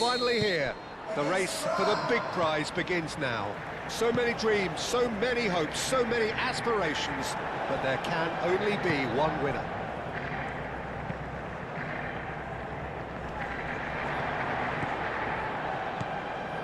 Finally here, the race for the big prize begins now. So many dreams, so many hopes, so many aspirations, but there can only be one winner.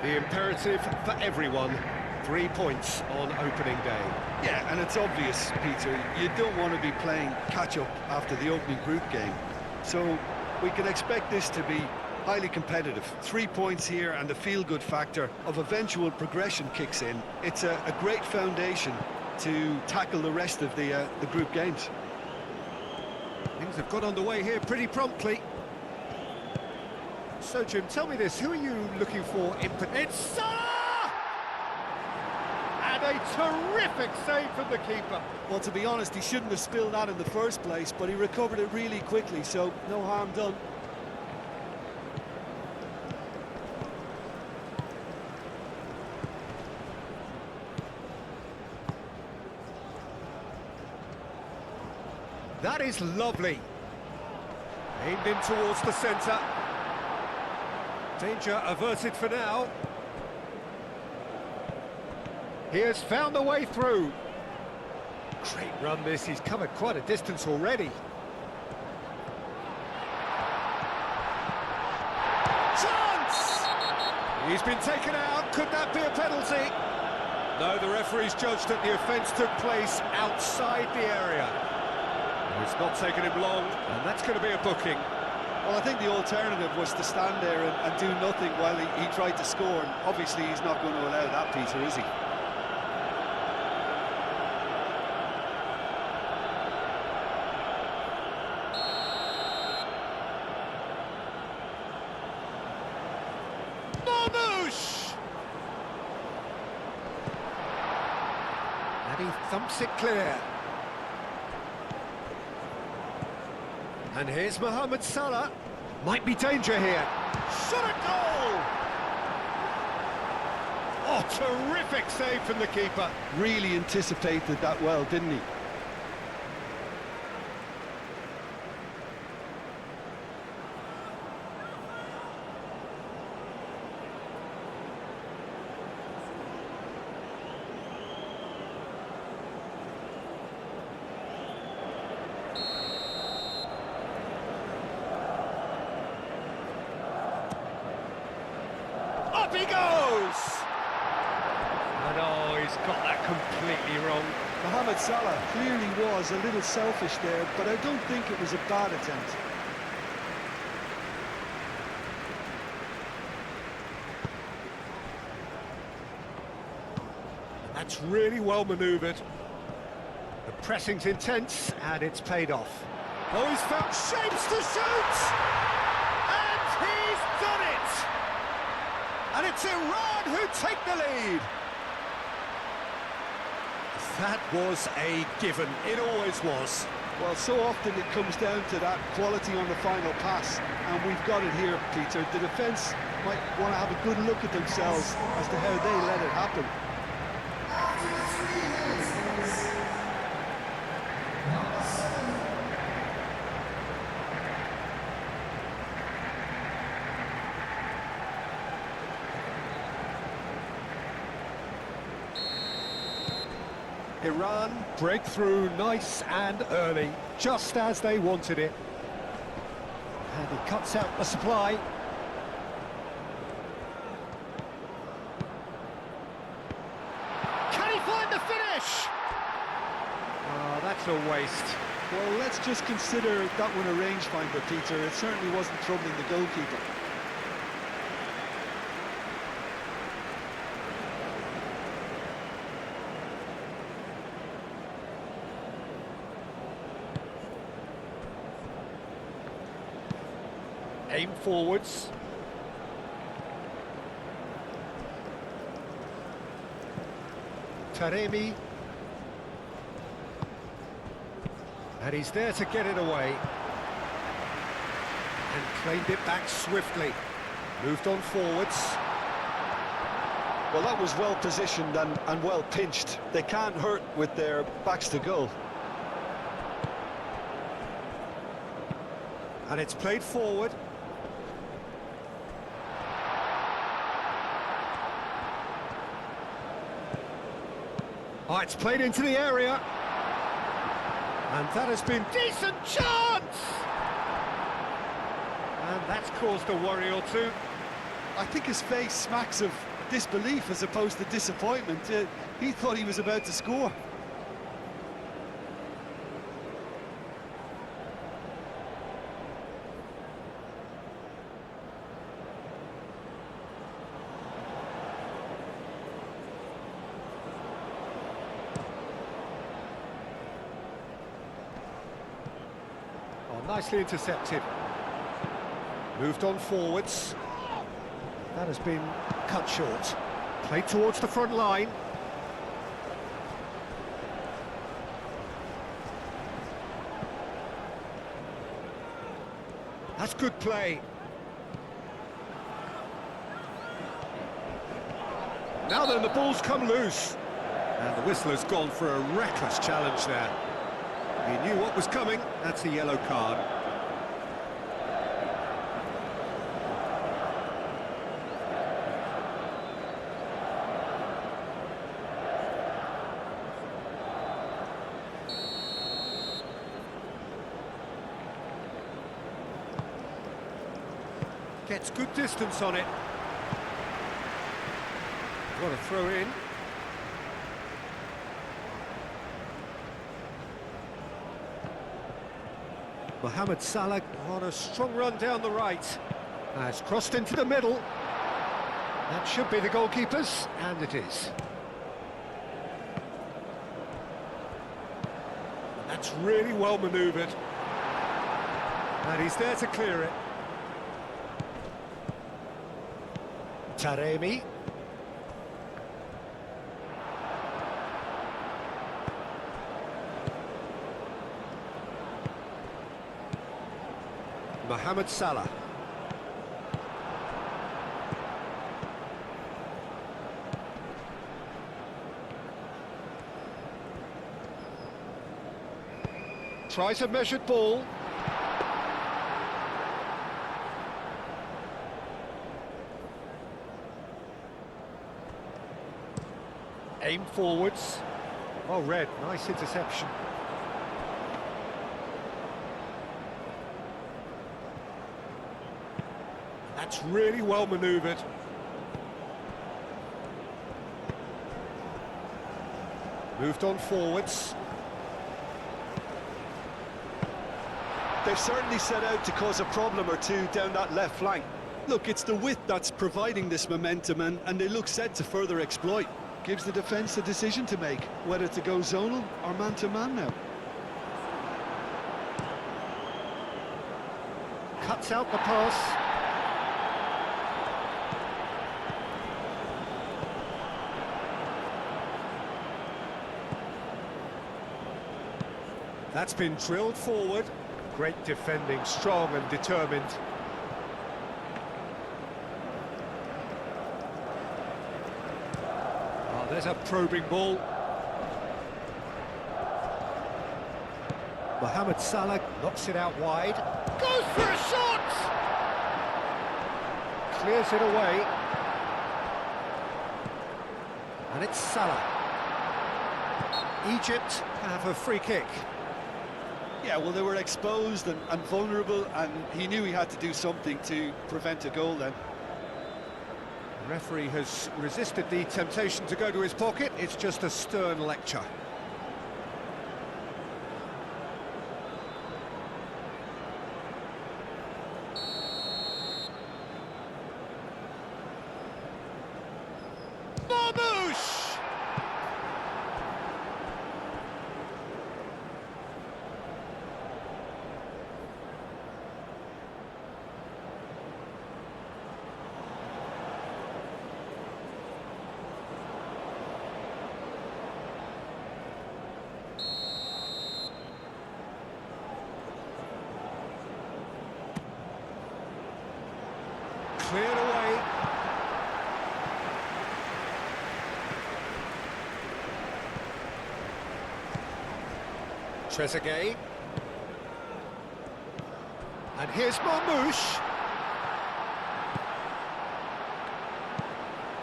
The imperative for everyone, 3 points on opening day. Yeah, and it's obvious, Peter, you don't want to be playing catch-up after the opening group game. So we can expect this to be highly competitive. 3 points here and the feel-good factor of eventual progression kicks in. It's a great foundation to tackle the rest of the group games. Things have got underway here pretty promptly. So, Jim, tell me this, who are you looking for in... It's Salah! And a terrific save from the keeper. Well, to be honest, he shouldn't have spilled that in the first place, but he recovered it really quickly, so no harm done. That is lovely. Aimed in towards the centre. Danger averted for now. He has found the way through. Great run this, he's covered quite a distance already. Chance! He's been taken out, could that be a penalty? No, the referee's judged that the offence took place outside the area. It's not taken him long, and that's going to be a booking. Well, I think the alternative was to stand there and do nothing while he tried to score, and obviously he's not going to allow that, Peter, is he? Marmouche! And he thumps it clear. And here's Mohamed Salah. Might be danger here. Shot a goal! Oh, terrific save from the keeper. Really anticipated that well, didn't he? Up he goes! And oh, he's got that completely wrong. Mohamed Salah clearly was a little selfish there, but I don't think it was a bad attempt. That's really well manoeuvred. The pressing's intense, and it's paid off. Oh, he's found shapes to shoot! And he's done it! And it's Iran who take the lead! That was a given, it always was. Well, so often it comes down to that quality on the final pass, and we've got it here, Peter. The defence might want to have a good look at themselves as to how they let it happen. Iran break through nice and early, just as they wanted it. And he cuts out the supply. Can he find the finish? Oh, that's a waste. Well, let's just consider that one a rangefinder, Peter. It certainly wasn't troubling the goalkeeper. Aim forwards. Taremi. And he's there to get it away. And claimed it back swiftly. Moved on forwards. Well, that was well positioned and well pinched. They can't hurt with their backs to goal. And it's played forward. Oh, it's played into the area. And that has been decent chance! And that's caused a worry or two. I think his face smacks of disbelief as opposed to disappointment. He thought he was about to score. Oh, nicely intercepted. Moved on forwards. That has been cut short. Played towards the front line. That's good play. Now then, the ball's come loose. And the whistle has gone for a reckless challenge there. He knew what was coming. That's a yellow card. Gets good distance on it. What a throw in. Mohamed Salah on a strong run down the right. Has crossed into the middle. That should be the goalkeeper's, and it is. That's really well manoeuvred. And he's there to clear it. Taremi. Mohamed Salah. Tries a measured ball. Aim forwards. Oh, red, nice interception. That's really well manoeuvred. Moved on forwards. They've certainly set out to cause a problem or two down that left flank. Look, it's the width that's providing this momentum, and they look set to further exploit. Gives the defence a decision to make, whether to go zonal or man-to-man now. Cuts out the pass. That's been drilled forward. Great defending, strong and determined. Oh, there's a probing ball. Mohamed Salah knocks it out wide. Goes for a shot! Clears it away. And it's Salah. Egypt have a free kick. Yeah, well, they were exposed and vulnerable, and he knew he had to do something to prevent a goal then. The referee has resisted the temptation to go to his pocket. It's just a stern lecture. Marmoush! Cleared away. Trezeguet. And here's Marmoush.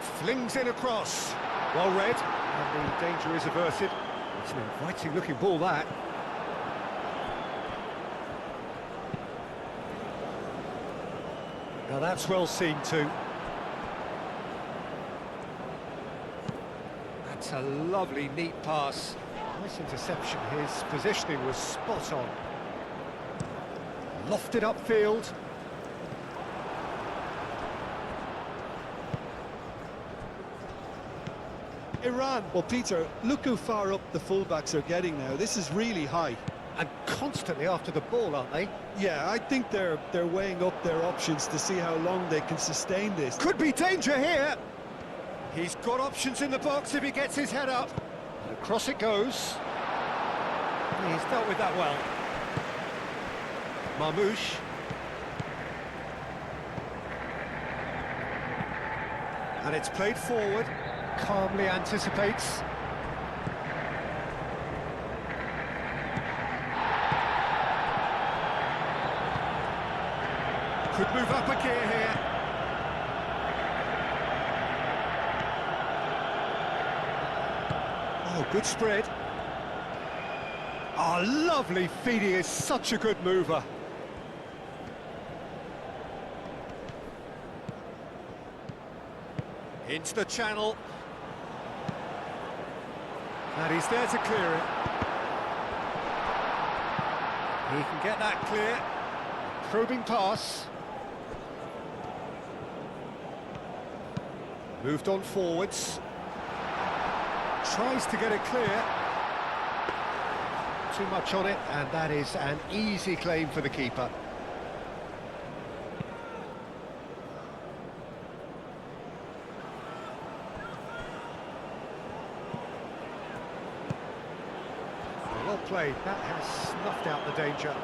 Flings in across. Well read. And the danger is averted. It's an inviting looking ball, that. Now that's well seen too. That's a lovely, neat pass. Nice interception. His positioning was spot on. Lofted upfield. Iran. Well, Peter, look how far up the fullbacks are getting now. This is really high. And constantly after the ball, aren't they? Yeah, I think they're weighing up their options to see how long they can sustain this. Could be danger here. He's got options in the box if he gets his head up. And across it goes. He's dealt with that well. Marmouche. And it's played forward. Calmly anticipates. Could move up a gear here. Oh, good spread. Oh, lovely feed. He is such a good mover. Into the channel. And he's there to clear it. He can get that clear. Probing pass. Moved on forwards. Tries to get it clear. Too much on it, and that is an easy claim for the keeper. Well played. That has snuffed out the danger.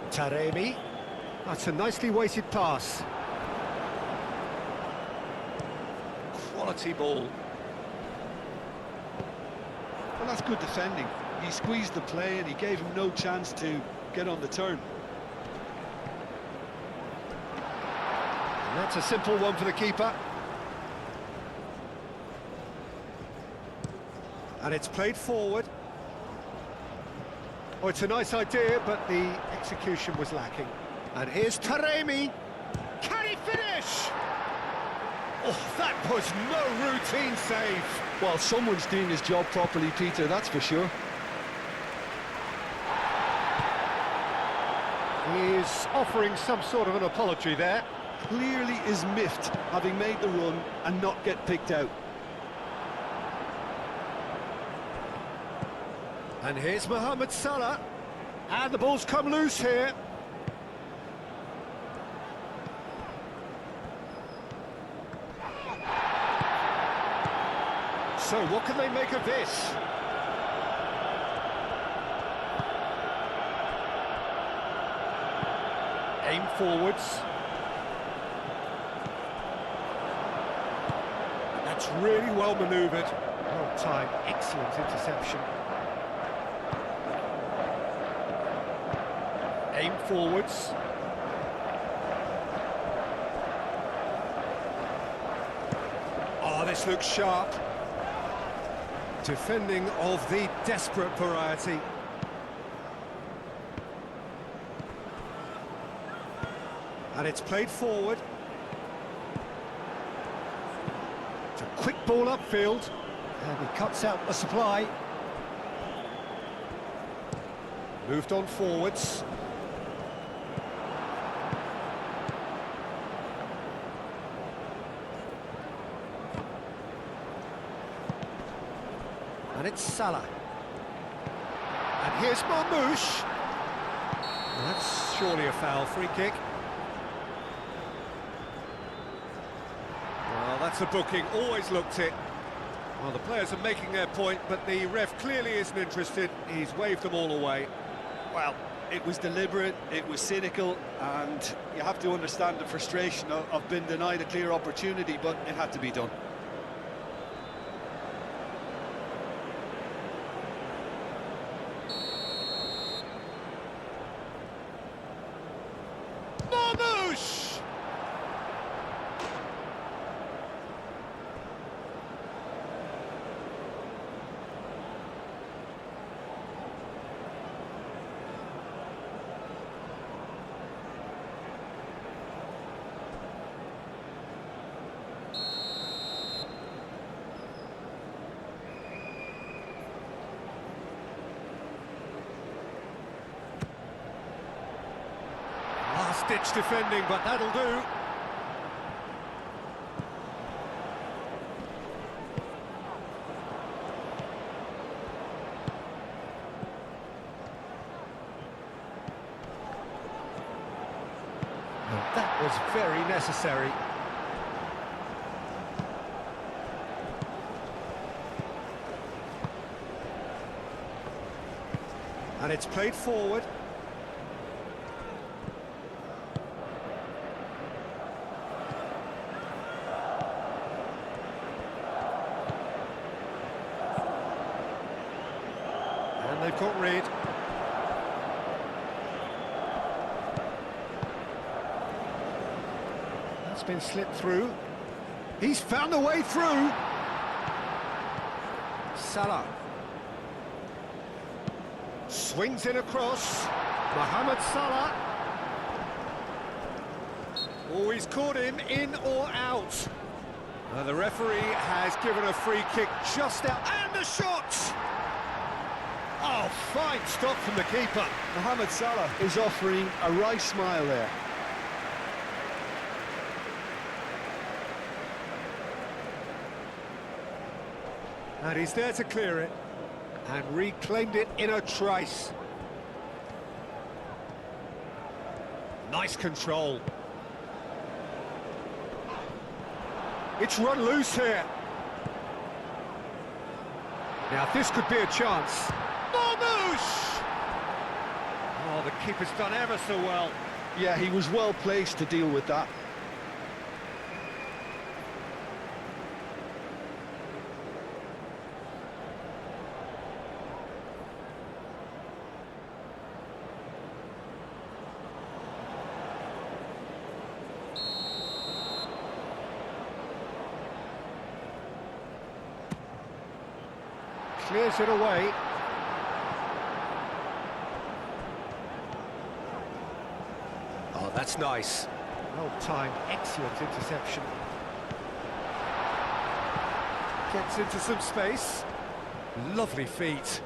Taremi. That's a nicely weighted pass. Quality ball. Well, that's good defending. He squeezed the play and he gave him no chance to get on the turn. And that's a simple one for the keeper. And it's played forward. Oh, it's a nice idea, but the execution was lacking. And here's Taremi. Can he finish? Oh, that was no routine save. Well, someone's doing his job properly, Peter, that's for sure. He's offering some sort of an apology there. Clearly is miffed, having made the run and not get picked out. And here's Mohamed Salah. And the ball's come loose here. So what can they make of this? Aim forwards. That's really well manoeuvred. Well timed, excellent interception. Aim forwards. Oh, this looks sharp. Defending of the desperate variety. And it's played forward. It's a quick ball upfield. And he cuts out the supply. Moved on forwards. And it's Salah. And here's Marmouche. That's surely a foul. Free kick. Well, that's a booking. Always looked it. Well, the players are making their point, but the ref clearly isn't interested. He's waved them all away. Well, it was deliberate, it was cynical, and you have to understand the frustration of being denied a clear opportunity, but it had to be done. last-ditch defending, but that'll do. That was very necessary. And it's played forward. And they've got rid. That's been slipped through. He's found a way through. Salah. Swings in across. Mohamed Salah. Oh, he's caught him in or out. The referee has given a free kick just out. And the shot! Oh, fine stop from the keeper. Mohamed Salah is offering a wry smile there. And he's there to clear it. And reclaimed it in a trice. Nice control. It's run loose here. Now this could be a chance. Marmoush! Oh, the keeper's done ever so well. Yeah, he was well placed to deal with that. Clears it away. Oh, that's nice. Well-timed, excellent interception. Gets into some space. Lovely feet.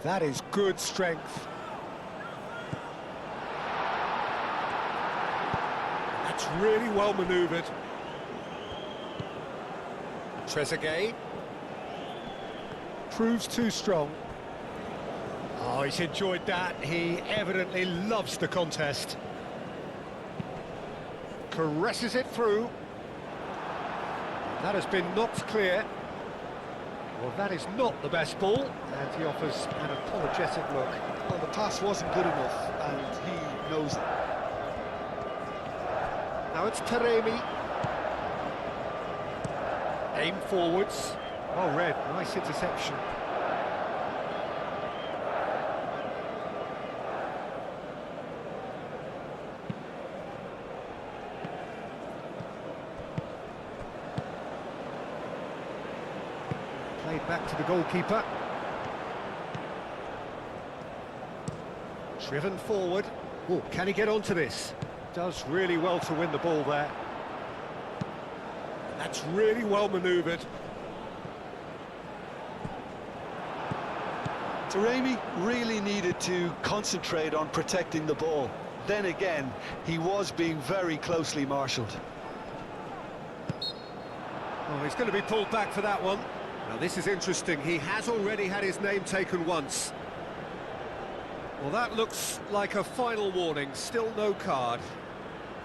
That is good strength. That's really well manoeuvred. Trezeguet. Proves too strong. Oh, he's enjoyed that. He evidently loves the contest. Caresses it through. That has been knocked clear. Well, that is not the best ball, and he offers an apologetic look. Well, the pass wasn't good enough, and he knows it. Now it's Taremi. Aim forwards. Well read, nice interception. Played back to the goalkeeper. Driven forward. Oh, can he get onto this? Does really well to win the ball there. That's really well manoeuvred. Taremi really needed to concentrate on protecting the ball. Then again, he was being very closely marshalled. Oh, he's going to be pulled back for that one. Now this is interesting. He has already had his name taken once. Well, that looks like a final warning. Still no card.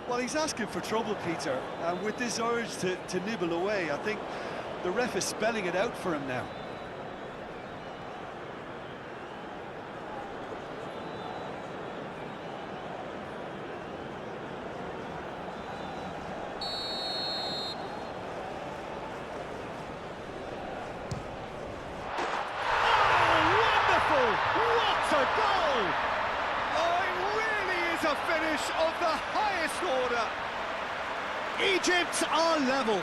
Well, he's asking for trouble, Peter, and with this urge to nibble away, I think the ref is spelling it out for him now. A finish of the highest order. Egypt are level.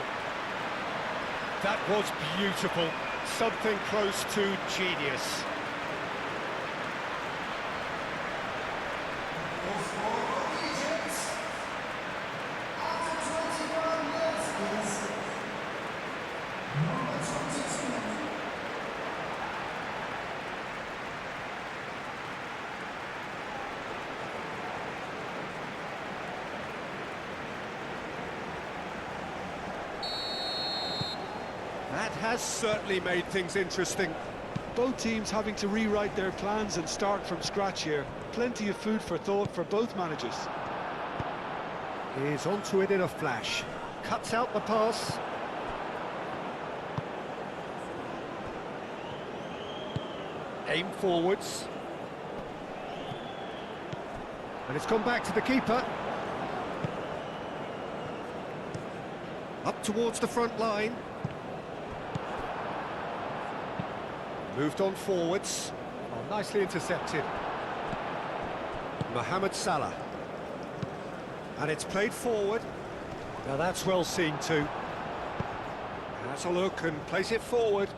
That was beautiful. Something close to genius. That has certainly made things interesting. Both teams having to rewrite their plans and start from scratch here. Plenty of food for thought for both managers. He's onto it in a flash. Cuts out the pass. Aim forwards. And it's gone back to the keeper. Up towards the front line. Moved on forwards. Oh, nicely intercepted. Mohamed Salah. And it's played forward. Now that's well seen too. Has a look and plays it forward.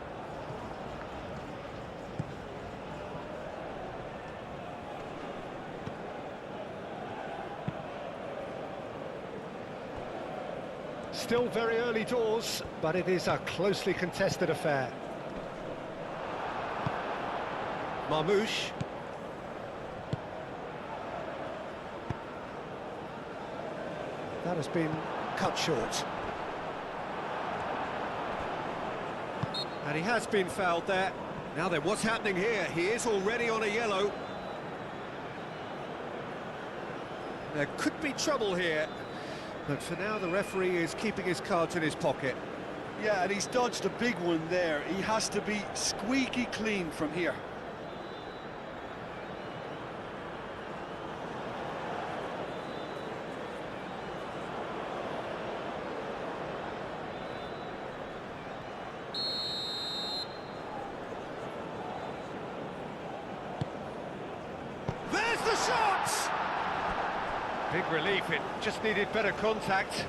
Still very early doors, but it is a closely contested affair. Marmoush. That has been cut short. And he has been fouled there. Now then, what's happening here? He is already on a yellow. There could be trouble here. But for now, the referee is keeping his cards in his pocket. Yeah, and he's dodged a big one there. He has to be squeaky clean from here. There's the shot! Big relief, it just needed better contact.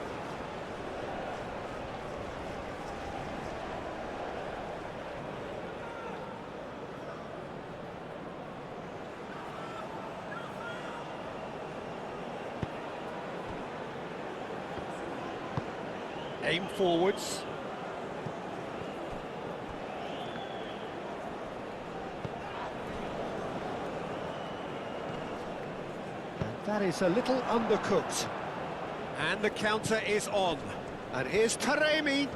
Aim forwards. That is a little undercooked. And the counter is on. And here's Taremi.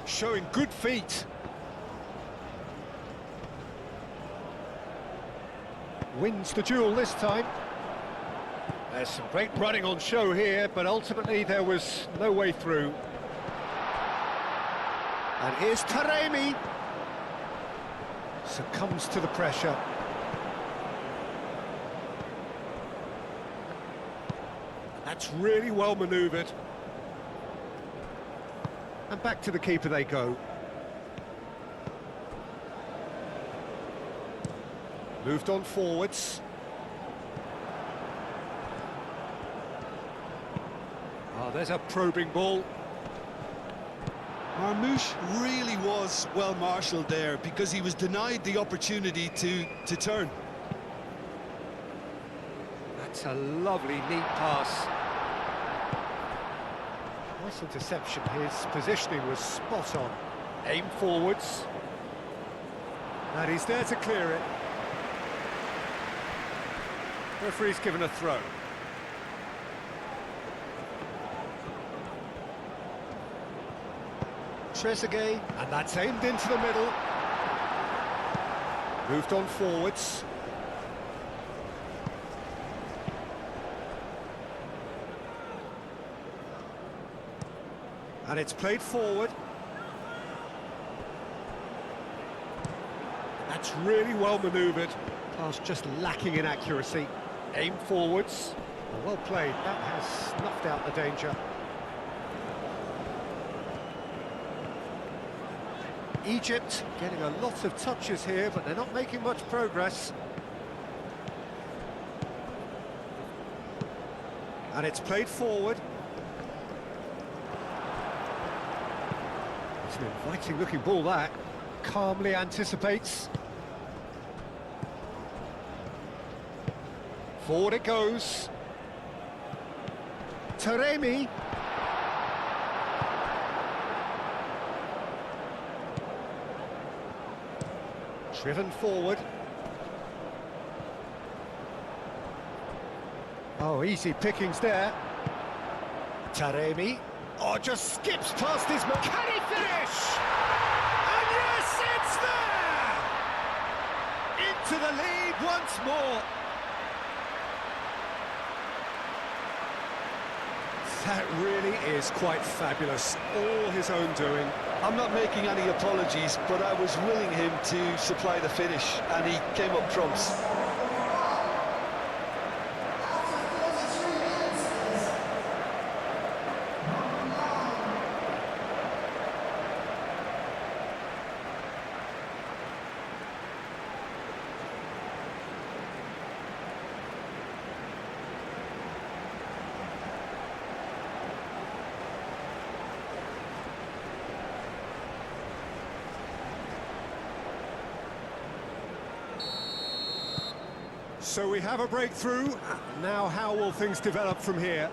Showing good feet. Wins the duel this time. There's some great running on show here, but ultimately there was no way through. And here's Taremi. Succumbs to the pressure. That's really well manoeuvred. And back to the keeper they go. Moved on forwards. Oh, there's a probing ball. Marmoush really was well marshalled there because he was denied the opportunity to turn. That's a lovely, neat pass. Nice interception. His positioning was spot on. Aim forwards. And he's there to clear it. Referee's given a throw. Trezeguet, and that's aimed into the middle. Moved on forwards. And it's played forward. That's really well manoeuvred. Pass just lacking in accuracy. Aim forwards. Well played. That has snuffed out the danger. Egypt getting a lot of touches here, but they're not making much progress. And it's played forward. It's an inviting looking ball, that. Calmly anticipates. Forward it goes. Taremi. Driven forward. Oh, easy pickings there. Taremi. Oh, just skips past his man. Can he finish? And yes, it's there! Into the lead once more. That really is quite fabulous. All his own doing. I'm not making any apologies, but I was willing him to supply the finish, and he came up trumps. So we have a breakthrough. Now how will things develop from here?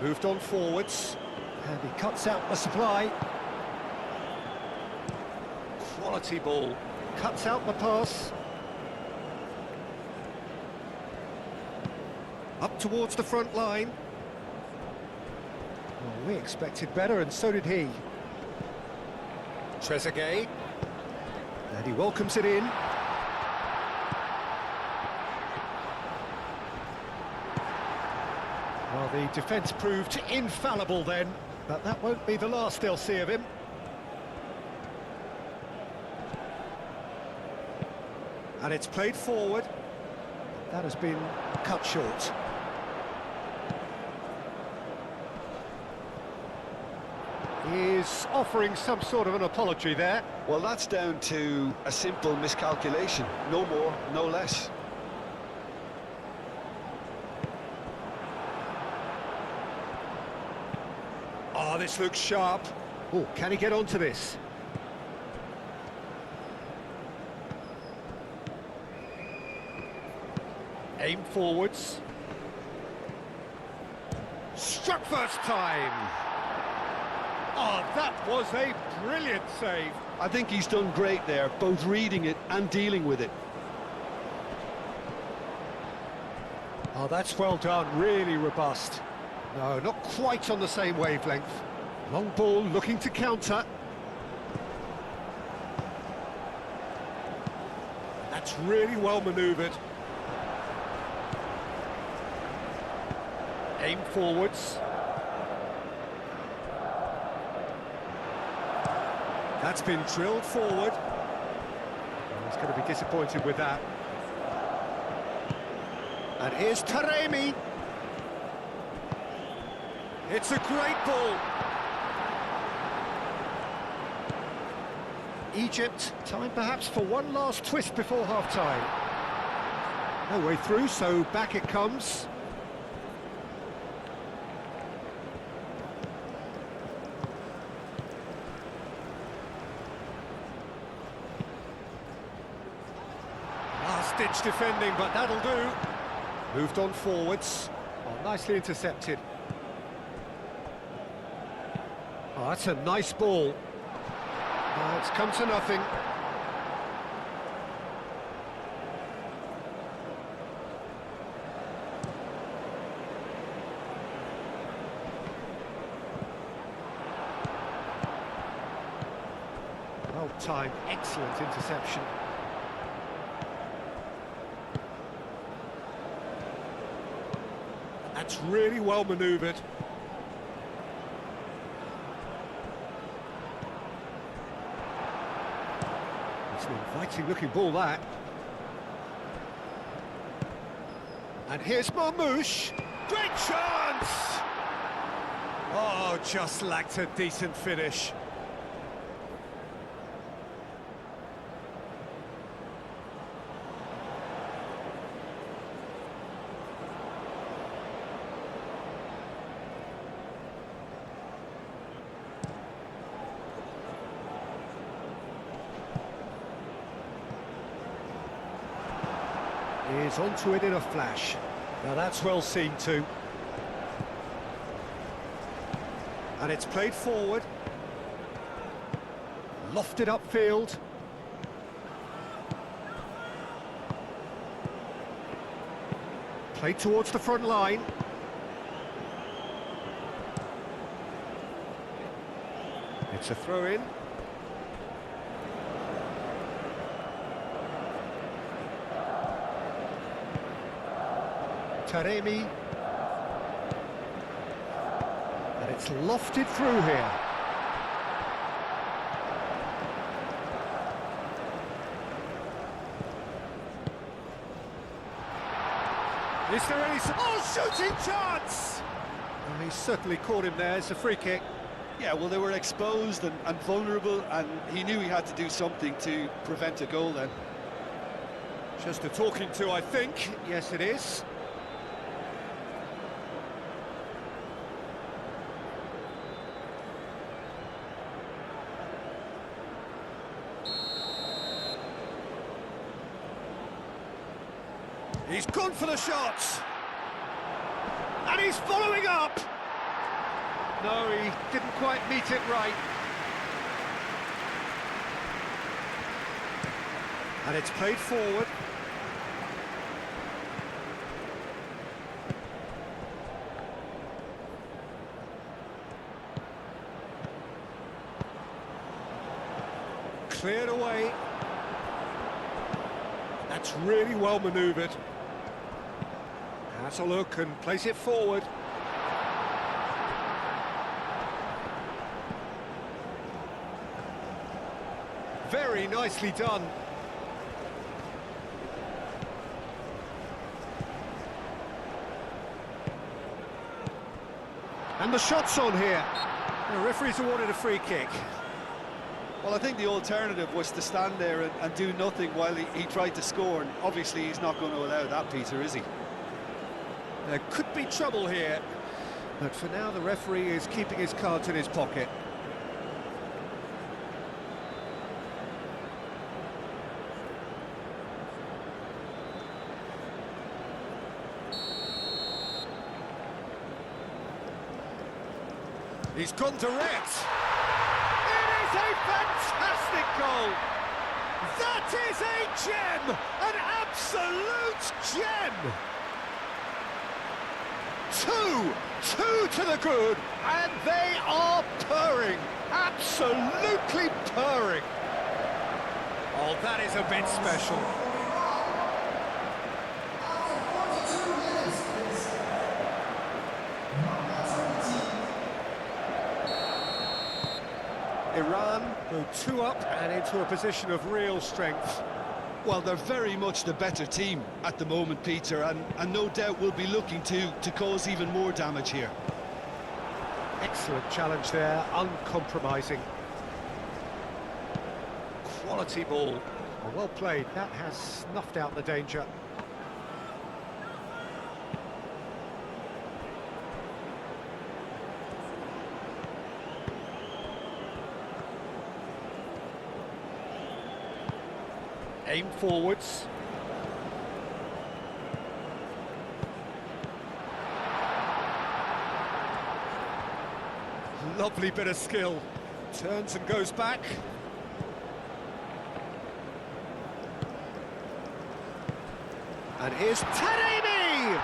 Moved on forwards. And he cuts out the supply. Quality ball. Cuts out the pass. Up towards the front line. Well, we expected better, and so did he. Trezeguet. And he welcomes it in. Well, the defence proved infallible then, but that won't be the last they'll see of him. And it's played forward. That has been cut short. He's offering some sort of an apology there. Well, that's down to a simple miscalculation. No more, no less. Oh, this looks sharp. Oh, can he get onto this? Aim forwards. Struck first time. Oh, that was a brilliant save. I think he's done great there, both reading it and dealing with it. Oh, that's well done, really robust. No, not quite on the same wavelength. Long ball looking to counter. That's really well manoeuvred. Aim forwards. That's been drilled forward. He's going to be disappointed with that. And here's Taremi. It's a great ball. Egypt, time perhaps for one last twist before half-time. No way through, so back it comes. Last-ditch defending, but that'll do. Moved on forwards. Oh, nicely intercepted. Oh, that's a nice ball. It's come to nothing. Well timed, excellent interception. That's really well manoeuvred. It's an inviting looking ball, that. And here's Marmoush. Great chance! Oh, just lacked a decent finish. Is onto it in a flash. Now that's well seen too. And it's played forward. Lofted upfield. Played towards the front line. It's a throw-in. Taremi. And it's lofted through here. Is there any... Oh, shooting chance! Well, he certainly caught him there. It's a free kick. Yeah, well, they were exposed and vulnerable, and he knew he had to do something to prevent a goal then. Just a talking to, I think. Yes, it is. He's gone for the shot. And he's following up. No, he didn't quite meet it right. And it's played forward. Cleared away. That's really well manoeuvred. Has a look and place it forward. Very nicely done. And the shot's on here. The referee's awarded a free kick. Well, I think the alternative was to stand there and do nothing while he tried to score, and obviously he's not going to allow that, Peter, is he? There could be trouble here, but for now the referee is keeping his cards in his pocket. He's gone direct. It is a fantastic goal. That is a gem, an absolute gem. Two to the good, and they are purring, absolutely purring. Oh, that is a bit special. Iran go 2 up and into a position of real strength. Well, they're very much the better team at the moment, Peter, and no doubt will be looking to cause even more damage here. Excellent challenge there, uncompromising. Quality ball. Well played, that has snuffed out the danger. Aim forwards. Lovely bit of skill. Turns and goes back. And here's Taremi!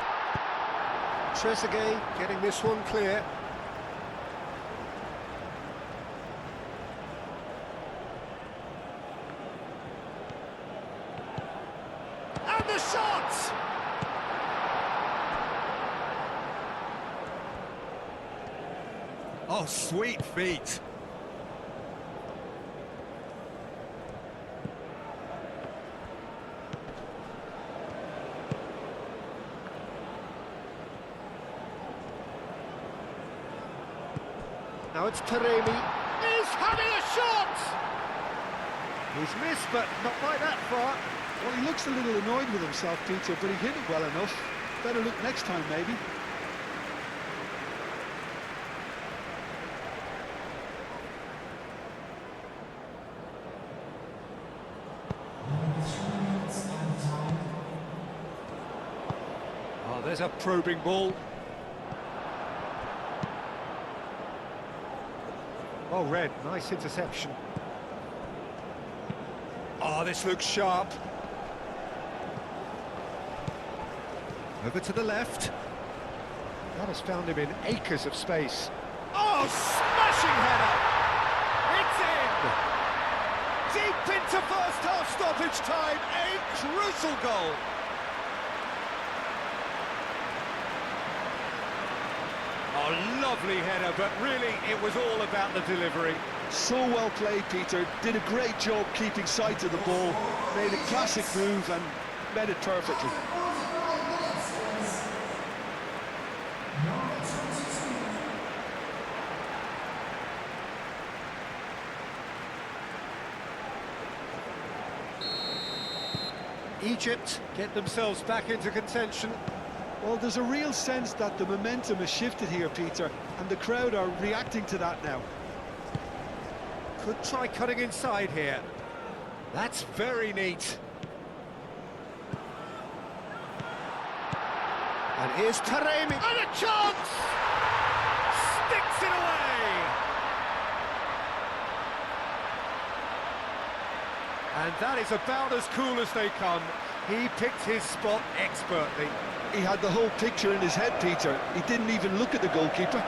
Trezeguet getting this one clear. And the shot! Oh, sweet feet. Now it's Taremi. He's having a shot! He's missed, but not by that far. Well, he looks a little annoyed with himself, Peter, but he hit it well enough. Better look next time, maybe. Oh, there's a probing ball. Oh, Red, nice interception. Oh, this looks sharp. Over to the left. That has found him in acres of space. Oh, smashing header! It's in! Deep into first half stoppage time, a crucial goal. Oh, lovely header, but really it was all about the delivery. So well played, Peter. Did a great job keeping sight of the ball. Made a classic move and met it perfectly. Egypt get themselves back into contention. Well, there's a real sense that the momentum has shifted here, Peter, and the crowd are reacting to that now. Could try cutting inside here. That's very neat. And here's Taremi. And a chance! Sticks it away! And that is about as cool as they come. He picked his spot expertly. He had the whole picture in his head, Peter. He didn't even look at the goalkeeper.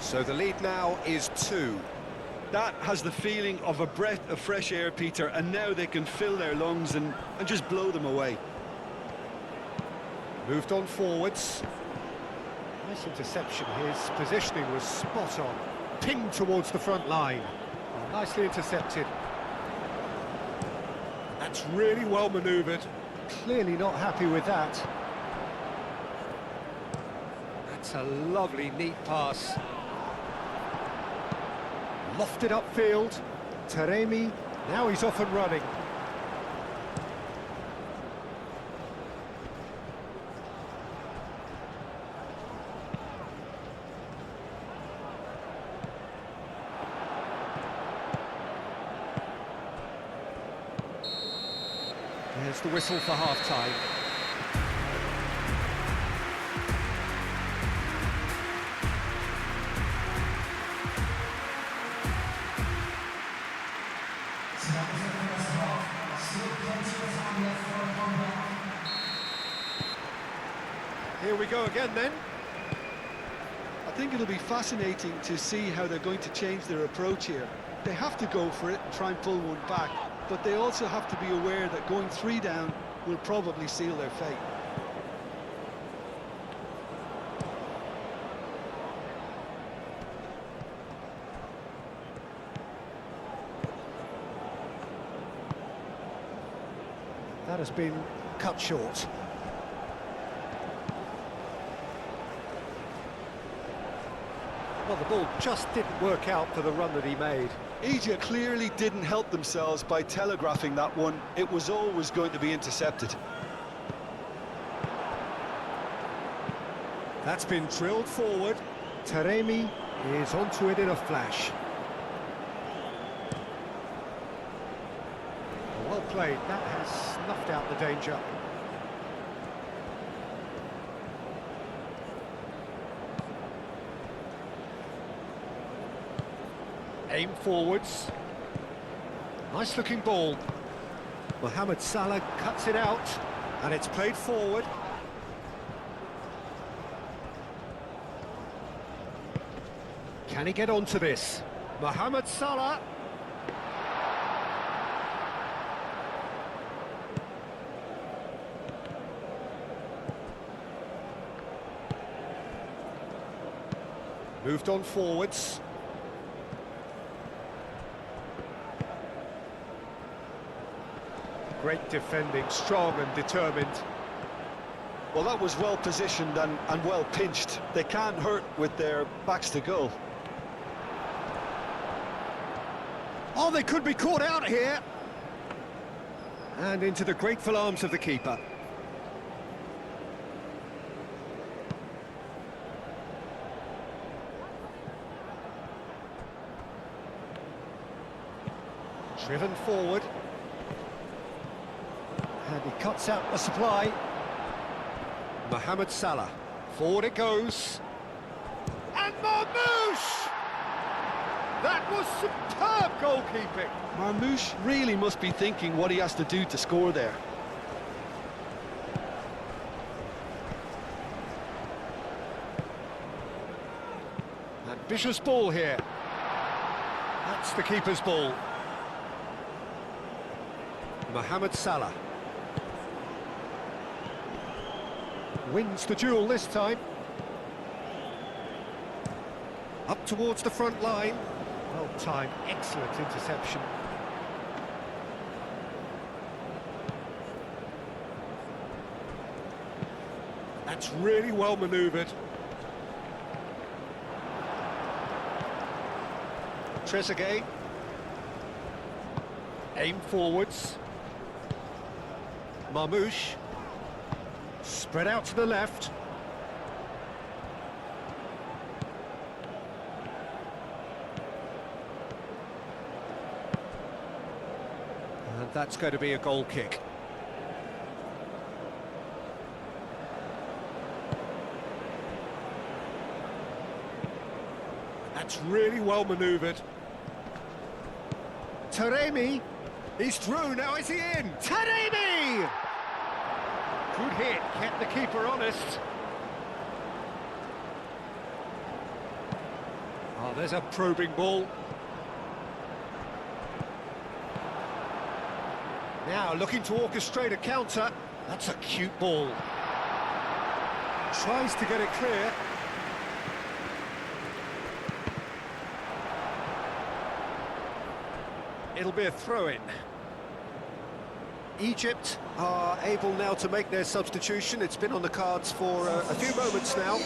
So the lead now is 2. That has the feeling of a breath of fresh air, Peter, and now they can fill their lungs and just blow them away. Moved on forwards. Nice interception. His positioning was spot on. Pinged towards the front line. Oh, nicely intercepted. That's really well manoeuvred. Clearly not happy with that. That's a lovely, neat pass. Lofted upfield. Taremi, now he's off and running. There's the whistle for half-time. Here we go again then. I think it'll be fascinating to see how they're going to change their approach here. They have to go for it and try and pull one back, but they also have to be aware that going 3 down will probably seal their fate. That has been cut short. Well, the ball just didn't work out for the run that he made. Egypt clearly didn't help themselves by telegraphing that one. It was always going to be intercepted. That's been drilled forward. Taremi is onto it in a flash. Well played. That has snuffed out the danger. Aim forwards. Nice looking ball. Mohamed Salah cuts it out, and it's played forward. Can he get onto this? Mohamed Salah. Moved on forwards. Great defending, strong and determined. Well, that was well positioned and well pinched. They can't hurt with their backs to goal. Oh, they could be caught out here. And into the grateful arms of the keeper. Driven forward. And he cuts out the supply. Mohamed Salah. Forward it goes. And Marmoush! That was superb goalkeeping. Marmoush really must be thinking what he has to do to score there. Ambitious ball here. That's the keeper's ball. Mohamed Salah. Wins the duel this time. Up towards the front line. Well timed, excellent interception. That's really well manoeuvred. Trezeguet. Aim forwards. Marmoush. Spread out to the left. And that's going to be a goal kick. That's really well manoeuvred. Taremi. He's through, now is he in? Taremi! Good hit, kept the keeper honest. Oh, there's a probing ball. Now looking to orchestrate a counter. That's a cute ball. Tries to get it clear. It'll be a throw-in. Egypt are able now to make their substitution. It's been on the cards for a few moments now.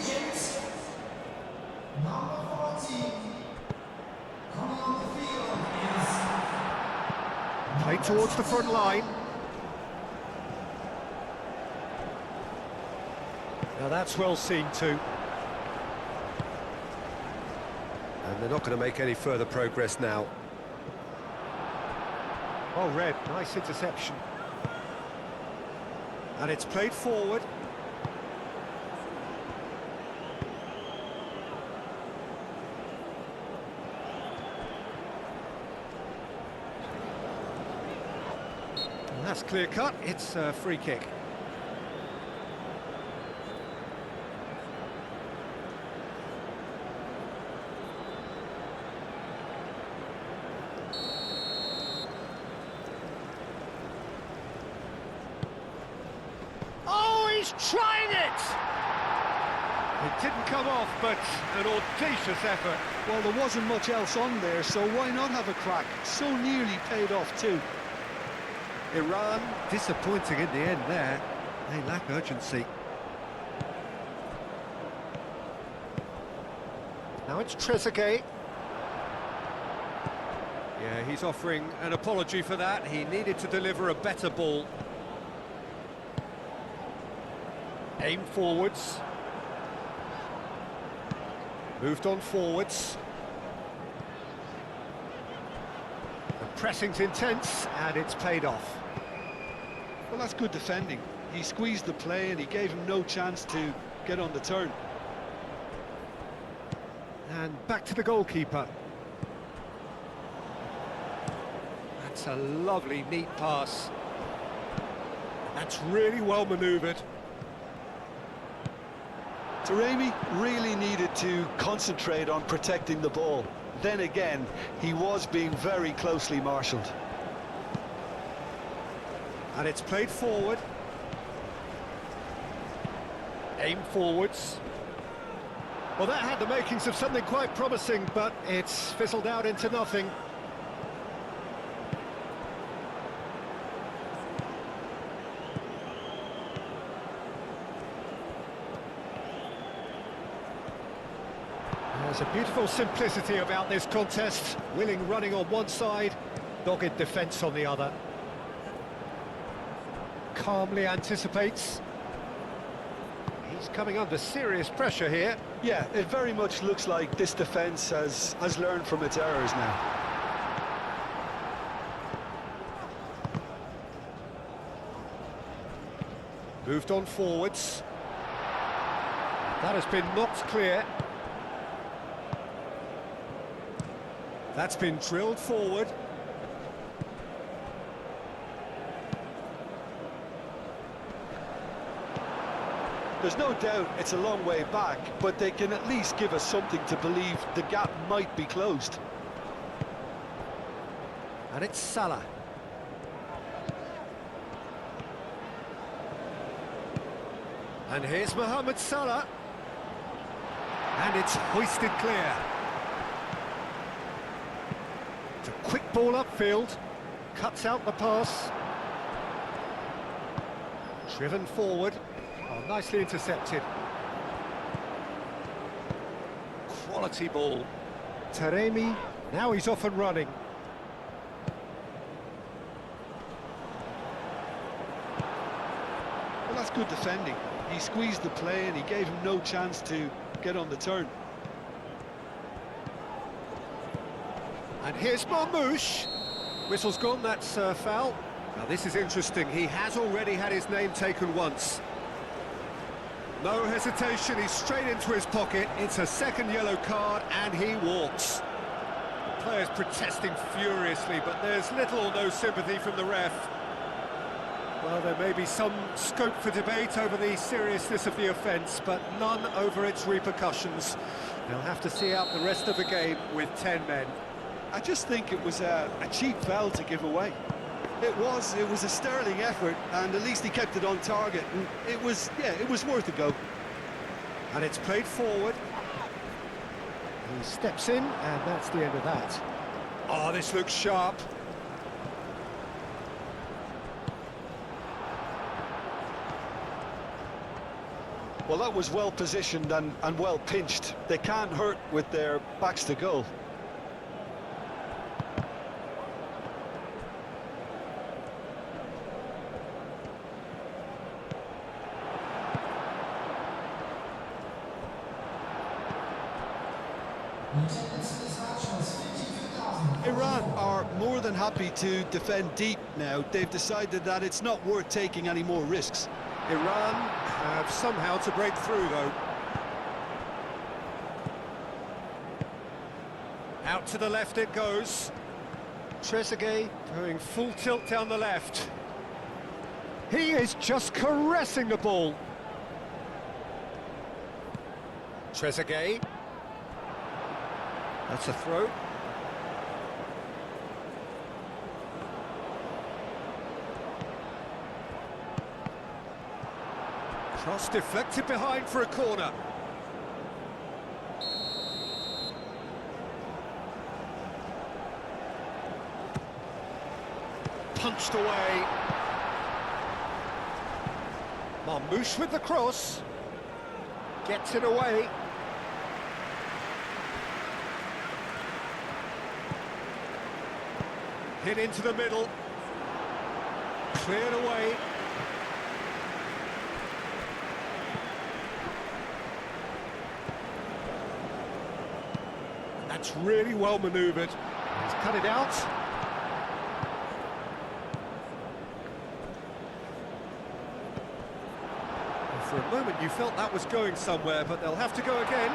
Played towards the front line. Now that's well seen too. And they're not going to make any further progress now. Oh, red, nice interception. And it's played forward. And that's clear cut, it's a free kick. Trying it! It didn't come off, but an audacious effort. Well, there wasn't much else on there, so why not have a crack? So nearly paid off too. Iran, disappointing in the end there. They lack urgency. Now it's Trezeguet. Yeah, he's offering an apology for that. He needed to deliver a better ball. Aim forwards. Moved on forwards. The pressing's intense and it's paid off. Well, that's good defending. He squeezed the play and he gave him no chance to get on the turn. And back to the goalkeeper. That's a lovely, neat pass. That's really well manoeuvred. Taremi really needed to concentrate on protecting the ball. Then again, he was being very closely marshalled. And it's played forward. Aim forwards. Well, that had the makings of something quite promising, but it's fizzled out into nothing. There's a beautiful simplicity about this contest. Willing running on one side, dogged defence on the other. Calmly anticipates. He's coming under serious pressure here. Yeah, it very much looks like this defence has learned from its errors now. Moved on forwards. That has been knocked clear. That's been drilled forward. There's no doubt it's a long way back, but they can at least give us something to believe the gap might be closed. And it's Salah. And here's Mohamed Salah. And it's hoisted clear. It's a quick ball upfield. Cuts out the pass. Driven forward. Oh, nicely intercepted. Quality ball. Taremi, now he's off and running. Well, that's good defending. He squeezed the play and he gave him no chance to get on the turn. And here's Marmoush. Whistle's gone, that's foul. Now this is interesting, he has already had his name taken once. No hesitation, he's straight into his pocket. It's a second yellow card and he walks. The player's protesting furiously, but there's little or no sympathy from the ref. Well, there may be some scope for debate over the seriousness of the offence, but none over its repercussions. They'll have to see out the rest of the game with 10 men. I just think it was a cheap foul to give away. It was a sterling effort, and at least he kept it on target, and it was worth a go. And it's played forward. He steps in, and that's the end of that. Oh, this looks sharp. Well, that was well positioned and well pinched. They can't hurt with their backs to goal. Iran are more than happy to defend deep now. They've decided that it's not worth taking any more risks. Iran have somehow to break through, though. Out to the left it goes. Trezeguet going full tilt down the left. He is just caressing the ball. Trezeguet. That's a throw. Cross deflected behind for a corner. Punched away. Marmoush with the cross. Gets it away. Hit into the middle. Cleared away. That's really well manoeuvred. He's cut it out. And for a moment you felt that was going somewhere, but they'll have to go again.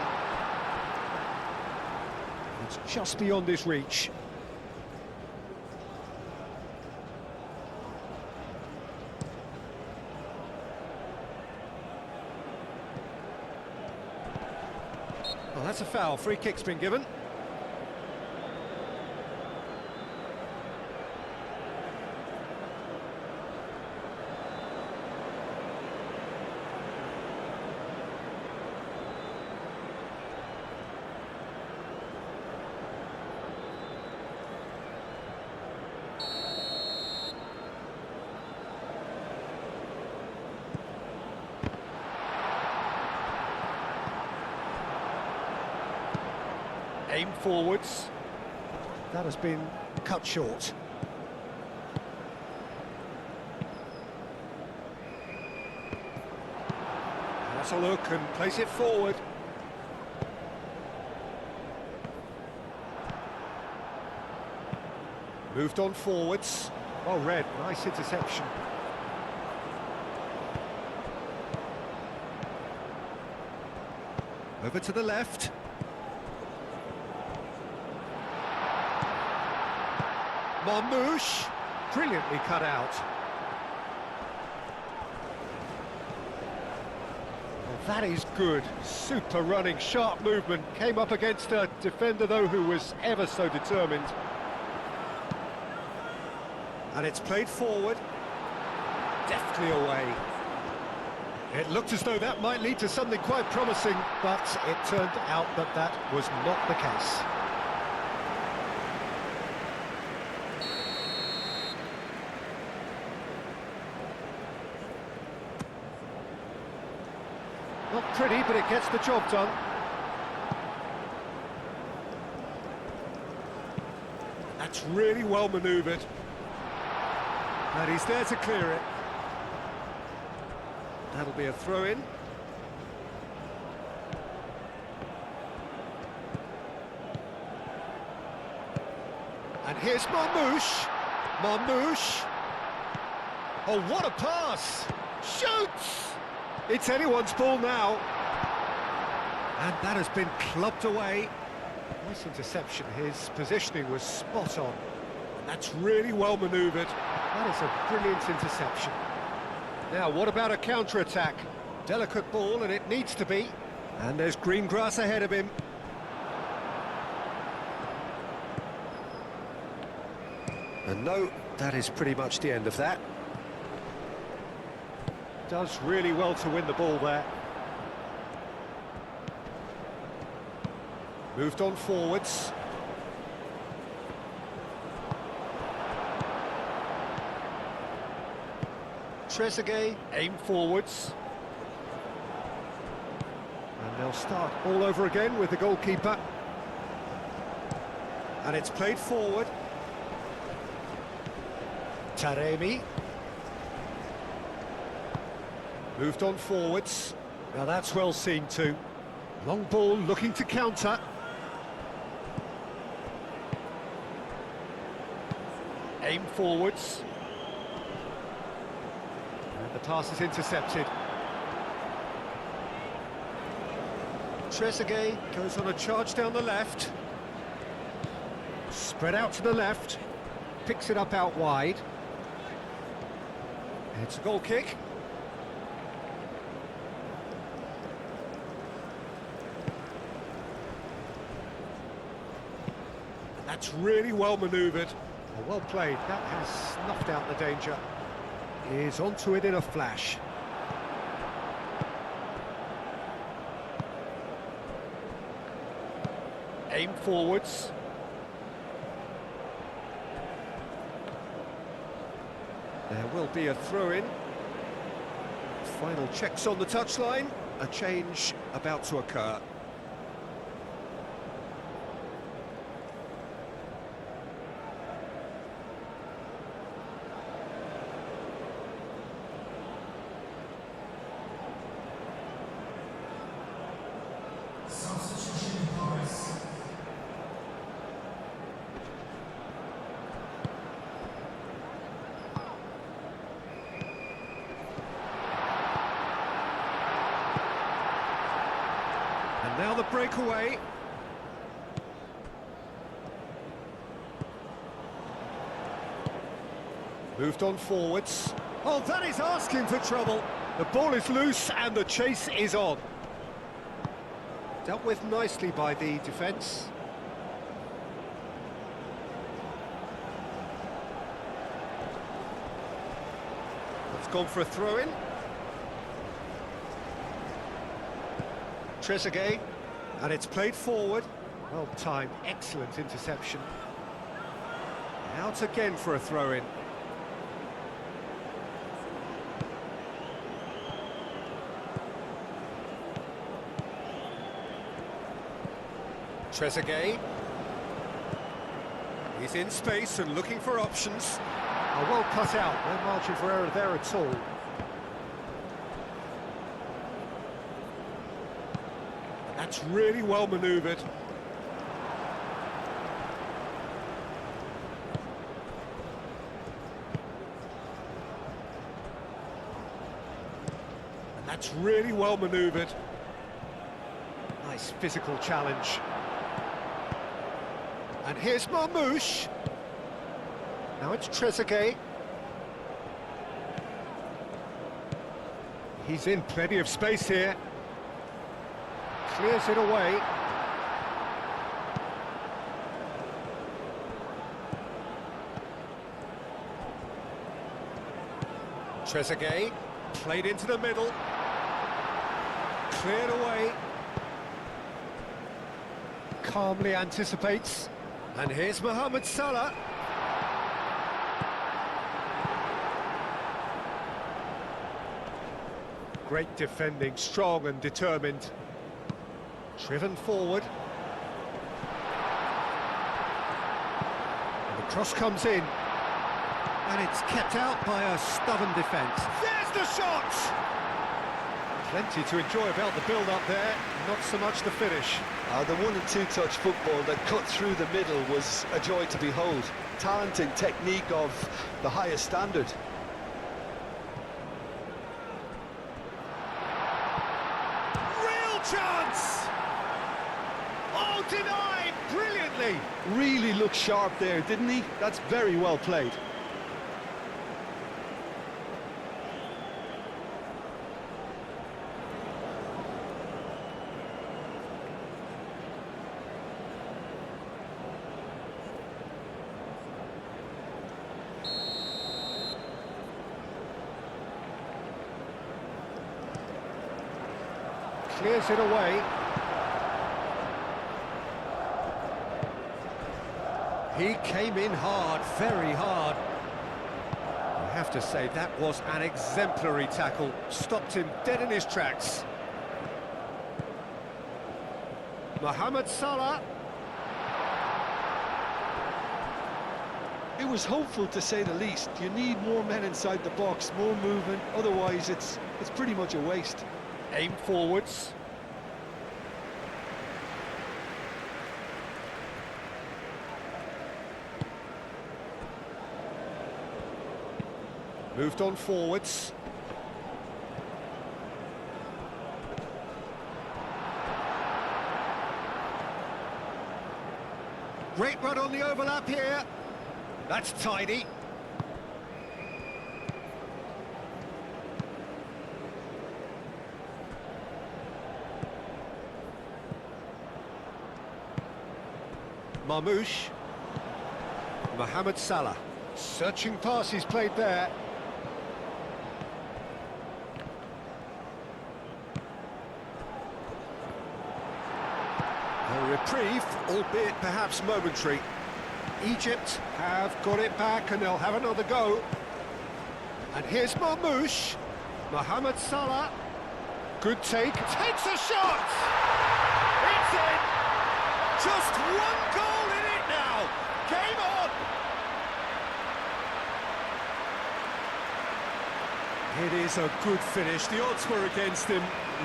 It's just beyond his reach. Well, that's a foul. Free kick's been given. Aim forwards. That has been cut short. That's a look and plays it forward. Moved on forwards. Well read, nice interception. Over to the left. Marmouche, brilliantly cut out. Well, that is good. Super running, sharp movement. Came up against a defender, though, who was ever so determined. And it's played forward. Deftly away. It looked as though that might lead to something quite promising, but it turned out that that was not the case. Not pretty, but it gets the job done. That's really well manoeuvred. And he's there to clear it. That'll be a throw-in. And here's Marmouche. Marmouche. Oh, what a pass! Shoots! It's anyone's ball now. And that has been clubbed away. Nice interception. His positioning was spot on. And that's really well manoeuvred. That is a brilliant interception. Now, what about a counter-attack? Delicate ball, and it needs to be. And there's green grass ahead of him. And no, that is pretty much the end of that. Does really well to win the ball there. Moved on forwards. Trezeguet, aim forwards. And they'll start all over again with the goalkeeper. And it's played forward. Taremi. Moved on forwards. Now that's well seen too. Long ball looking to counter. Aim forwards. And the pass is intercepted. Trezeguet goes on a charge down the left. Spread out to the left. Picks it up out wide. It's a goal kick. That's really well manoeuvred. Well played. That has snuffed out the danger. Is onto it in a flash. Aim forwards. There will be a throw-in. Final checks on the touchline. A change about to occur. And now the breakaway. Moved on forwards. Oh, that is asking for trouble. The ball is loose and the chase is on. Dealt with nicely by the defence. It's gone for a throw-in. Trezeguet, and it's played forward. Well timed, excellent interception. Out again for a throw-in. Trezeguet. He's in space and looking for options. Oh, well cut out, no margin for error there at all. That's really well manoeuvred. And that's really well manoeuvred. Nice physical challenge. And here's Marmouche. Now it's Trezeguet. He's in plenty of space here. Clears it away. Trezeguet, played into the middle. Cleared away. Calmly anticipates. And here's Mohamed Salah. Great defending, strong and determined. Driven forward. And the cross comes in. And it's kept out by a stubborn defence. There's the shot! Plenty to enjoy about the build-up there, not so much the finish. The 1- and 2-touch football that cut through the middle was a joy to behold. Talent and technique of the highest standard. Real chance! Oh, denied brilliantly! Really looked sharp there, didn't he? That's very well played. Clears it away. He came in hard, very hard. I have to say, that was an exemplary tackle. Stopped him dead in his tracks. Mohamed Salah. It was hopeful, to say the least. You need more men inside the box, more movement, otherwise it's pretty much a waste. Aim forwards. Moved on forwards. Great run on the overlap here. That's tidy. Marmouche. Mohamed Salah. Searching pass he's played there. A reprieve, albeit perhaps momentary. Egypt have got it back and they'll have another go. And here's Marmouche. Mohamed Salah. Good take. Takes a shot! It's in! Just one goal in it now! Game on! It is a good finish. The odds were against him.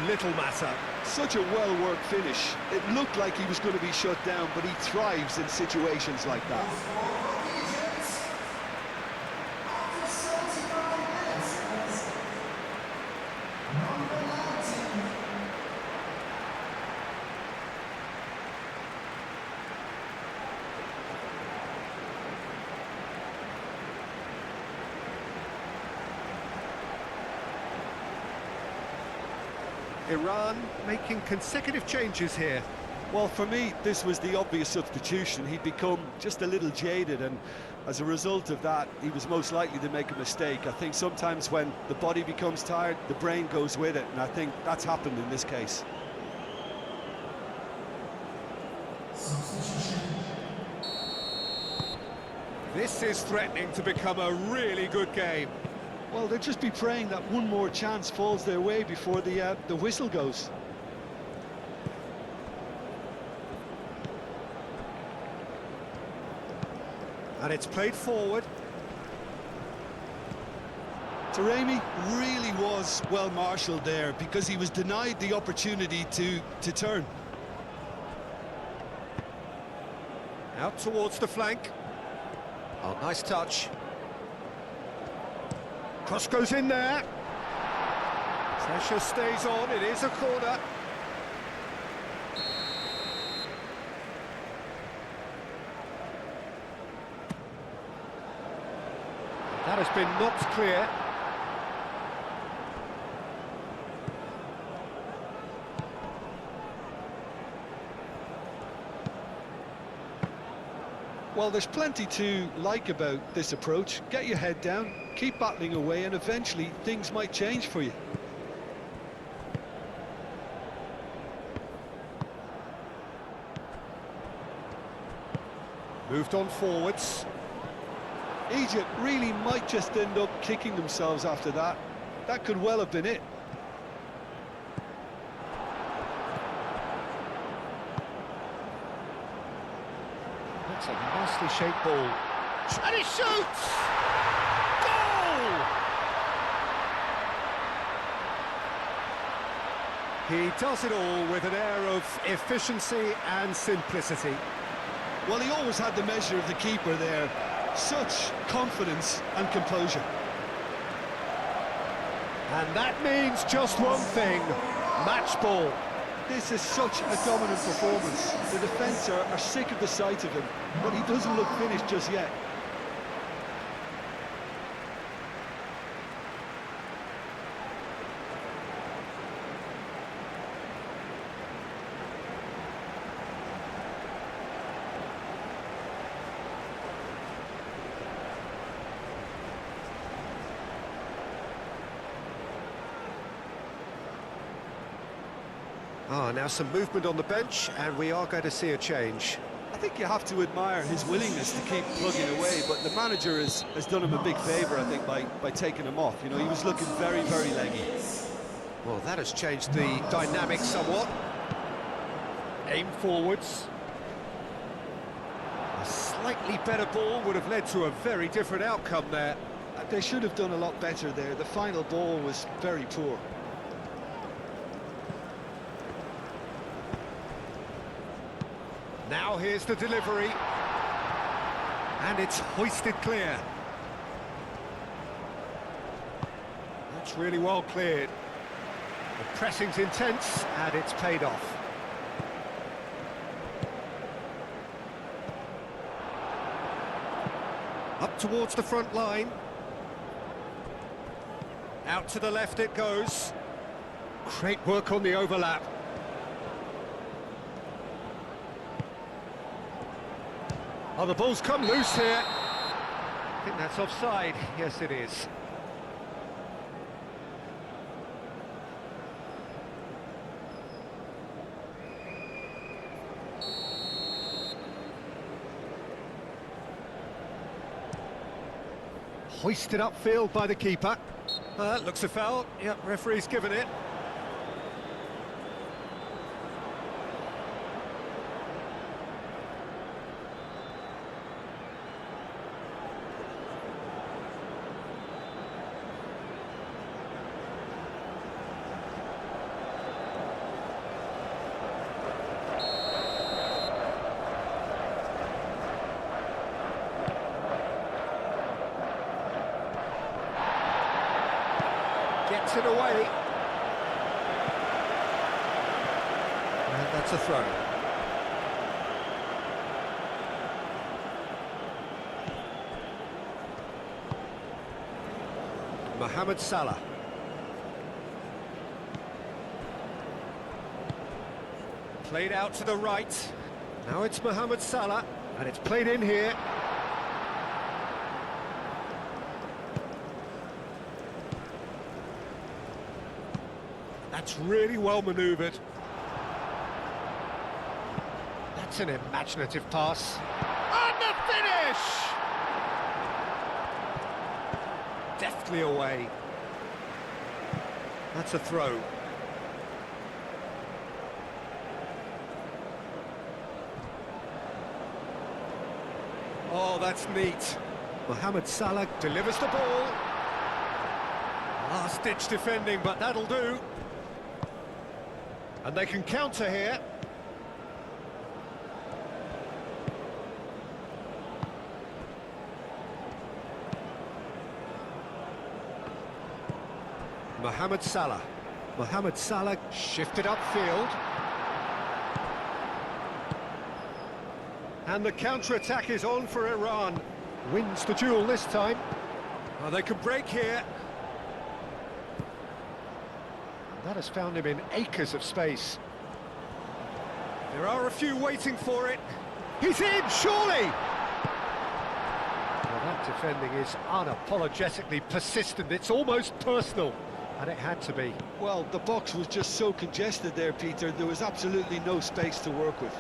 Little matter. Such a well-worked finish. It looked like he was going to be shut down, but he thrives in situations like that. Iran making consecutive changes here. Well, for me, this was the obvious substitution. He'd become just a little jaded, and as a result of that, he was most likely to make a mistake. I think sometimes when the body becomes tired, the brain goes with it, and I think that's happened in this case. This is threatening to become a really good game. Well, they'll just be praying that one more chance falls their way before the whistle goes. And it's played forward. Taremi really was well marshalled there because he was denied the opportunity to turn. Out towards the flank. Oh, nice touch. Cross goes in there. Pressure stays on, it is a corner. has been knocked clear. Well, there's plenty to like about this approach. Get your head down, keep battling away, and eventually things might change for you. Moved on forwards. Egypt really might just end up kicking themselves after that. That could well have been it. That's a nicely shaped ball. And he shoots! Goal! He does it all with an air of efficiency and simplicity. Well, he always had the measure of the keeper there. Such confidence and composure. And that means just one thing, match ball. This is such a dominant performance. The defence are sick of the sight of him, but he doesn't look finished just yet. Now some movement on the bench, and we are going to see a change. I think you have to admire his willingness to keep plugging away, but the manager has done him a big favour, I think, by taking him off. You know, he was looking very, very leggy. Well, that has changed the dynamic somewhat. Aim forwards. A slightly better ball would have led to a very different outcome there. They should have done a lot better there. The final ball was very poor. Now here's the delivery, and it's hoisted clear. That's really well cleared. The pressing's intense, and it's paid off. Up towards the front line. Out to the left it goes. Great work on the overlap. Oh, the ball's come loose here. I think that's offside. Yes, it is. Hoisted upfield by the keeper. Looks a foul. Yep, referee's given it. Gets it away. And that's a throw. Mohamed Salah. Played out to the right. Now it's Mohamed Salah, and it's played in here. That's really well manoeuvred. That's an imaginative pass. And the finish! Deftly away. That's a throw. Oh, that's neat. Mohamed Salah delivers the ball. Last-ditch defending, but that'll do. And they can counter here. Mohamed Salah. Mohamed Salah shifted upfield. And the counter-attack is on for Iran. Wins the duel this time. Well, they can break here. And that has found him in acres of space. There are a few waiting for it. He's in, surely! Well, that defending is unapologetically persistent. It's almost personal. And it had to be. Well, the box was just so congested there, Peter. There was absolutely no space to work with.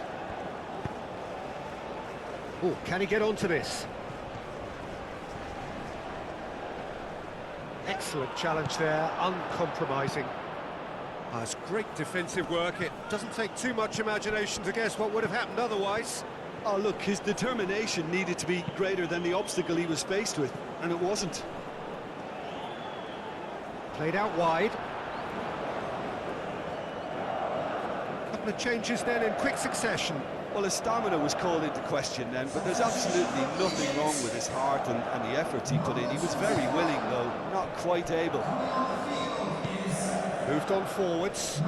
Oh, can he get onto this? Excellent challenge there, uncompromising. It's great defensive work. It doesn't take too much imagination to guess what would have happened otherwise. Oh, look, his determination needed to be greater than the obstacle he was faced with, and it wasn't. Played out wide. Couple of changes then in quick succession. Well, his stamina was called into question then, but there's absolutely nothing wrong with his heart and the efforts he put in. He was very willing, though, not quite able. Moved on forwards.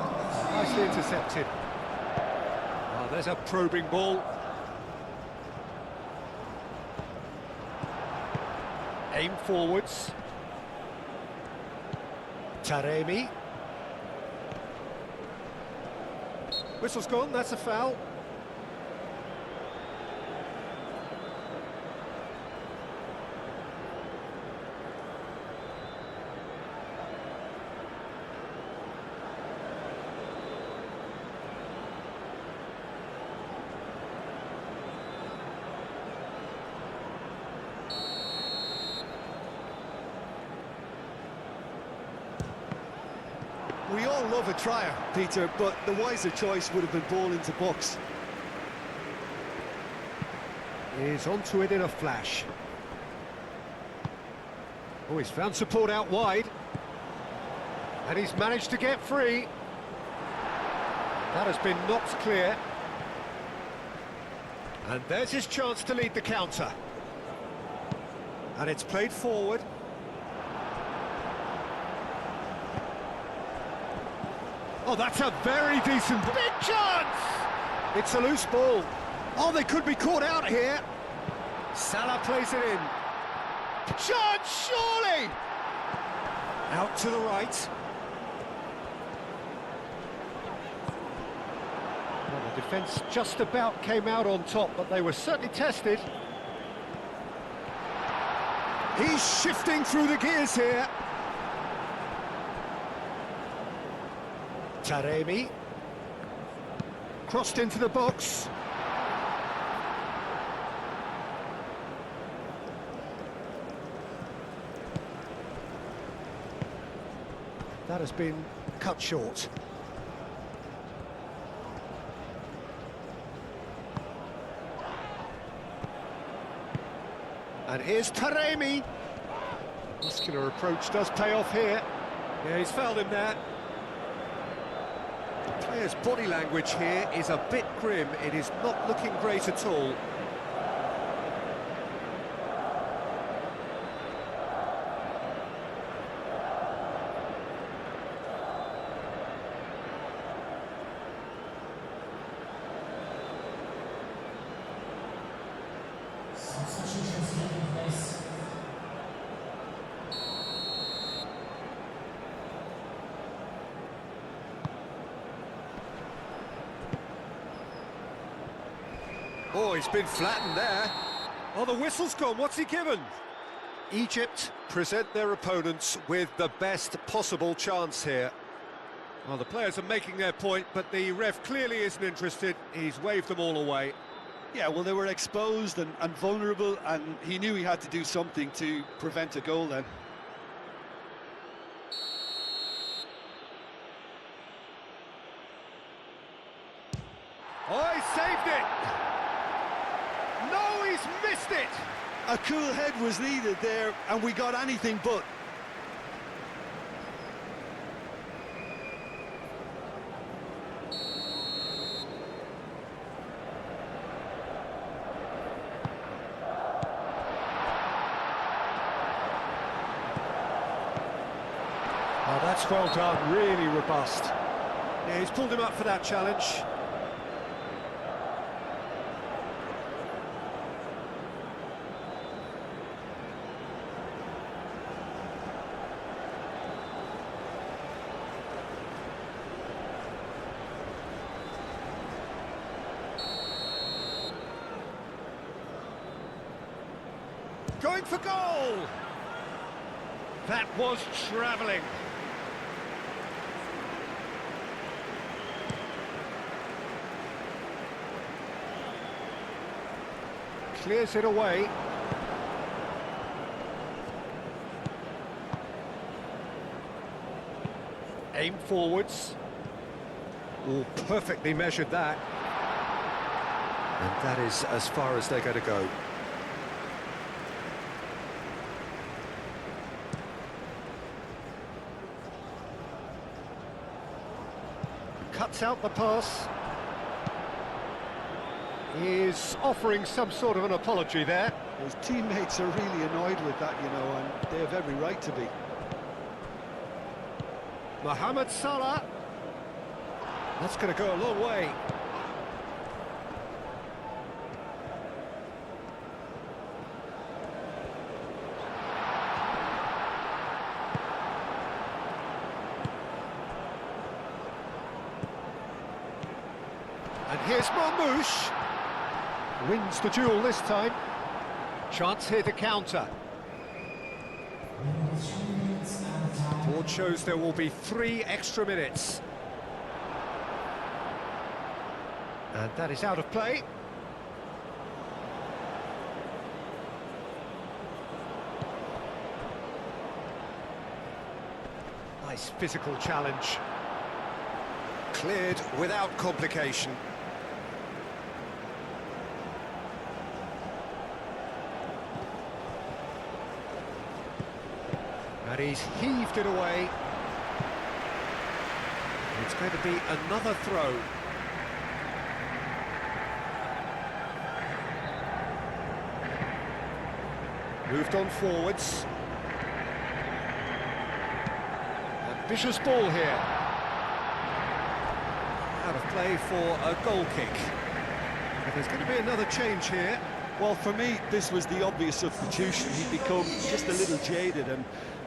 Nicely intercepted. Oh, there's a probing ball. Aim forwards. Taremi. Whistle's gone, that's a foul. We all love a trier, Peter, but the wiser choice would have been ball into box. He's onto it in a flash. Oh, he's found support out wide. And he's managed to get free. That has been knocked clear. And there's his chance to lead the counter. And it's played forward. Oh, that's a very decent... Big chance! It's a loose ball. Oh, they could be caught out here. Salah plays it in. Chance, surely! Out to the right. Well, the defence just about came out on top, but they were certainly tested. He's shifting through the gears here. Taremi. Crossed into the box. That has been cut short. And here's Taremi. Muscular approach does pay off here. Yeah, he's fouled him there. The player's body language here is a bit grim. It is not looking great at all. Oh, he's been flattened there. Oh, the whistle's gone. What's he given? Egypt present their opponents with the best possible chance here. Well, the players are making their point, but the ref clearly isn't interested. He's waved them all away. Yeah, well, they were exposed and vulnerable, and he knew he had to do something to prevent a goal then. Oh, he saved it! No, he's missed it! A cool head was needed there, and we got anything but. Oh, that's well done, really robust. Yeah, he's pulled him up for that challenge. going for goal! That was travelling. Clears it away. Aim forwards. Oh, perfectly measured that. And that is as far as they're going to go. Cuts out the pass. Is offering some sort of an apology there. His teammates are really annoyed with that, you know, and they have every right to be. Mohamed Salah. That's going to go a long way. And here's Marmoush. Wins the duel this time. Chance here to counter. Board shows there will be 3 extra minutes. And that is out of play. Nice physical challenge. Cleared without complication. And he's heaved it away. It's going to be another throw. Moved on forwards. Ambitious ball here. Out of play for a goal kick. And there's going to be another change here. Well, for me, this was the obvious substitution. He'd become just a little jaded, and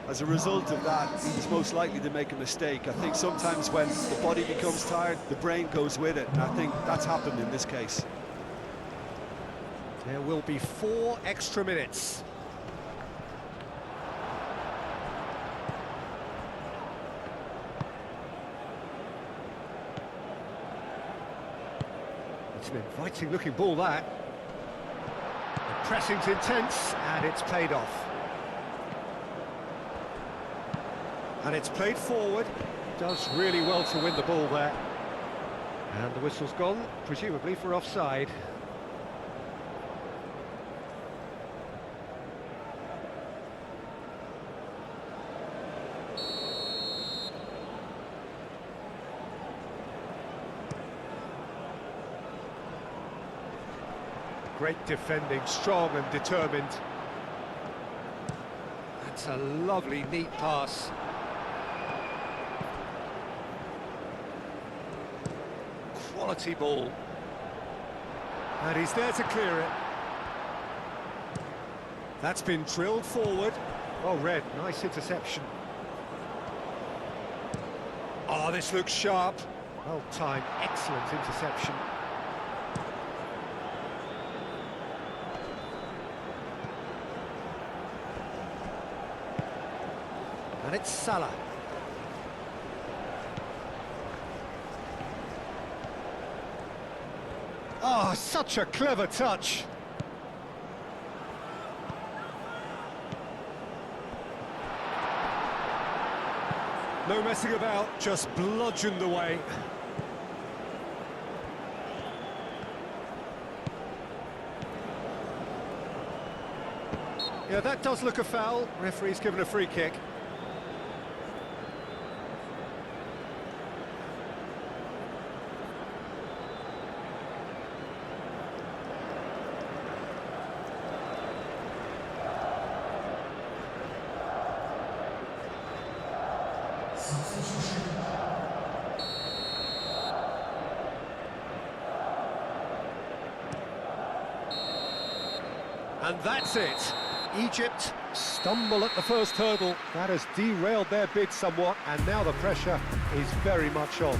as a result of that, he's most likely to make a mistake. I think sometimes when the body becomes tired, the brain goes with it, and I think that's happened in this case. There will be 4 extra minutes. It's an inviting looking ball, that. The pressing's intense, and it's played off. And it's played forward. Does really well to win the ball there. And the whistle's gone, presumably for offside. Great defending, strong and determined. That's a lovely, neat pass. Quality ball. And he's there to clear it. That's been drilled forward. Oh, Red, nice interception. Oh, this looks sharp. Well timed, excellent interception. And it's Salah. Oh, such a clever touch. No messing about, just bludgeoned away. Yeah, that does look a foul. Referee's given a free kick. And that's it. Egypt stumble at the first hurdle. That has derailed their bid somewhat, and now the pressure is very much on.